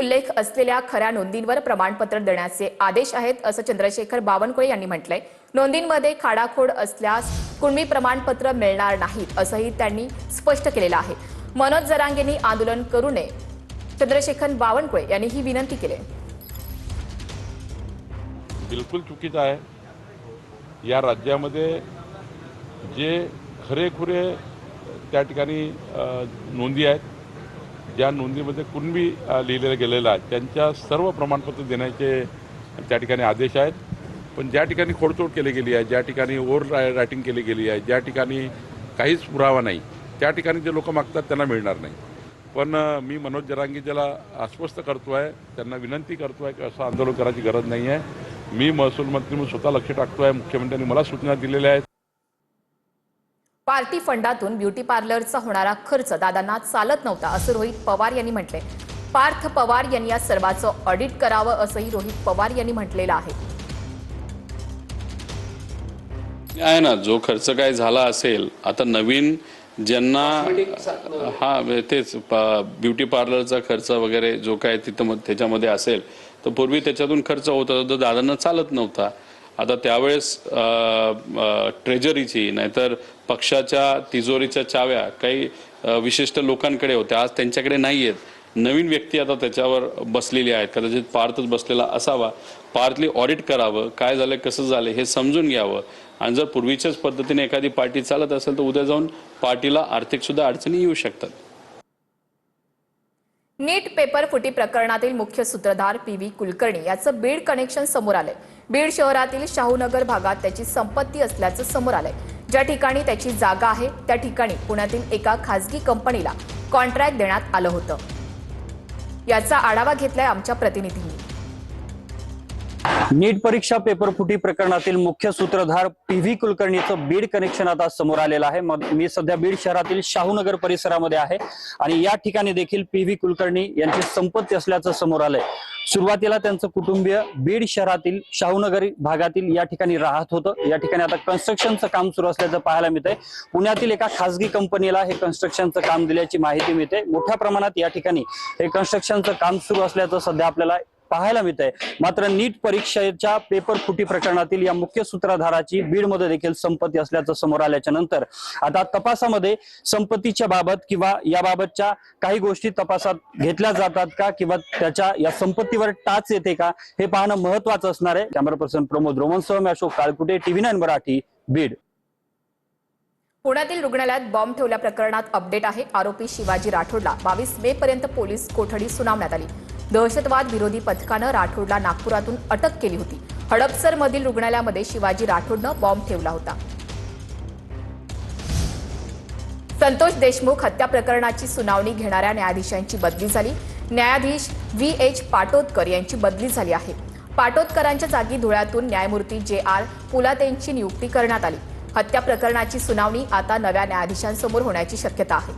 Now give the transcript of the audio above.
उल्लेख असलेल्या खऱ्या नोंदींवर प्रमाणपत्र देण्याचे आदेश आहेत असं चंद्रशेखर बावनकुळे यांनी म्हटलंय। नोंदींमध्ये खाडाखोड असल्यास कुणबी प्रमाणपत्र मिळणार नाहीत असंही त्यांनी स्पष्ट केलेलं आहे। मनोज जरांगेंनी आंदोलन करू नये, चंद्रशेखर बावनकुळे यांनी ही विनंती केली। बिलकुल चुकीचं आहे। या राज्यामध्ये जे खरेखुरे त्या ठिकाणी नोंदी आहेत, ज्या नोंदीमध्ये कुणबी लिहिलेलं गेलेलं आहे त्यांच्या सर्व प्रमाणपत्र देण्याचे त्या ठिकाणी आदेश आहेत। पण ज्या ठिकाणी खोडतोड केली गेली आहे, ज्या ठिकाणी ओव्हर रायटिंग केली गेली आहे, ज्या ठिकाणी काहीच पुरावा नाही, त्या ठिकाणी जे लोक मागतात त्यांना मिळणार नाही। पण मी मनोज जरांगेला आश्वस्त करतोय, त्यांना विनंती करतोय की असं आंदोलन करायची गरज नाही आहे। मी महसूल मंत्री म्हणून स्वतः लक्ष टाकतोय, मुख्यमंत्र्यांनी मला सूचना दिलेल्या आहेत। पार्टी फंडातून ब्युटी पार्लरचा होणारा खर्च दादांना चालत नव्हता असं रोहित पवार यांनी म्हटले। पार्थ पवार यांनी या सर्वांचं ऑडिट करावं असंही रोहित पवार यांनी म्हटलेलं आहे। ना जो खर्च काय झाला असेल, आता नवीन ज्यांना तेच ब्युटी पार्लरचा खर्च वगैरे जो काय तिथं त्याच्यामध्ये असेल, तर पूर्वी त्याच्यातून खर्च होत होता, तर दादांना चालत नव्हता। आता त्यावेळेस ट्रेजरीची नाहीतर पक्षाच्या तिजोरीच्या चाव्या काही विशिष्ट लोकांकडे होत्या, आज त्यांच्याकडे नाही आहेत। नवीन व्यक्ती आता त्याच्यावर बसलेली आहेत, कदाचित पार्थच बसलेला असावा। पार्थली ऑडिट करावं, काय झालं कसं झालं हे समजून घ्यावं, आणि जर पूर्वीच्याच पद्धतीने एखादी पार्टी चालत असेल तर उद्या जाऊन पार्टीला आर्थिक सुद्धा अडचणी येऊ शकतात। नीट पेपर फुटी प्रकरणातील मुख्य सूत्रधार पी.व्ही. कुलकर्णी याचं बीड कनेक्शन समोर आलंय। बीड शहरातील शाहूनगर भागात त्याची संपत्ती असल्याचं समोर आलंय। ज्या ठिकाणी त्याची जागा आहे त्या ठिकाणी पुण्यातील एका खासगी कंपनीला कॉन्ट्रॅक्ट देण्यात आलं होतं। याचा आढावा घेतलाय आमच्या प्रतिनिधींनी। नीट परीक्षा पेपर फुटी प्रकरणातील मुख्य सूत्रधार पी.व्ही. कुलकर्णीचं बीड कनेक्शन आता समोर आलेलं आहे। मी सध्या बीड शहरातील शाहूनगर परिसरामध्ये आहे आणि या ठिकाणी देखील पी.व्ही. कुलकर्णी यांची संपत्ती असल्याचं समोर आलंय। सुरुवातीला त्यांचं कुटुंबीय बीड शहरातील शाहूनगर भागातील या ठिकाणी राहत होतं। या ठिकाणी आता कन्स्ट्रक्शनचं काम सुरू असल्याचं पाहायला मिळतंय। पुण्यातील एका खासगी कंपनीला हे कन्स्ट्रक्शनचं काम दिल्याची माहिती मिळते। मोठ्या प्रमाणात या ठिकाणी हे कन्स्ट्रक्शनचं काम सुरू असल्याचं सध्या आपल्याला पाहायला मिळतंय। मात्र नीट परीक्षेच्या पेपर फुटी प्रकरणातील या मुख्य सूत्रधाराची बीडमध्ये देखील संपत्ती असल्याचं समोर आल्याच्या नंतर आता तपासामध्ये संपत्तीच्या बाबत किंवा याबाबतच्या काही गोष्टी तपासात घेतल्या जातात का, किंवा त्याच्या या संपत्तीवर टाच येते का, हे पाहणं महत्त्वाचं असणार आहे। कॅमेरा पर्सन प्रमोद रोमनसह मी अशोक काळकुटे, TV9 मराठी, बीड। पुण्यातील रुग्णालयात बॉम्ब ठेवल्या प्रकरणात अपडेट आहे। आरोपी शिवाजी राठोडला 22 मे पर्यंत पोलीस कोठडी सुनावण्यात आली। दहशतवाद विरोधी पथकानं राठोडला नागपुरातून अटक केली होती। हडपसर मधील रुग्णालयामध्ये शिवाजी राठोडनं बॉम्ब ठेवला होता। संतोष देशमुख हत्या प्रकरणाची सुनावणी घेणाऱ्या न्यायाधीशांची बदली झाली। न्यायाधीश V.H. पाटोदकर यांची बदली झाली आहे। पाटोदकरांच्या जागी धुळ्यातून न्यायमूर्ती J.R. पुलातेंची नियुक्ती करण्यात आली। हत्या प्रकरणाची सुनावणी आता नव्या न्यायाधीशांसमोर होण्याची शक्यता आहे।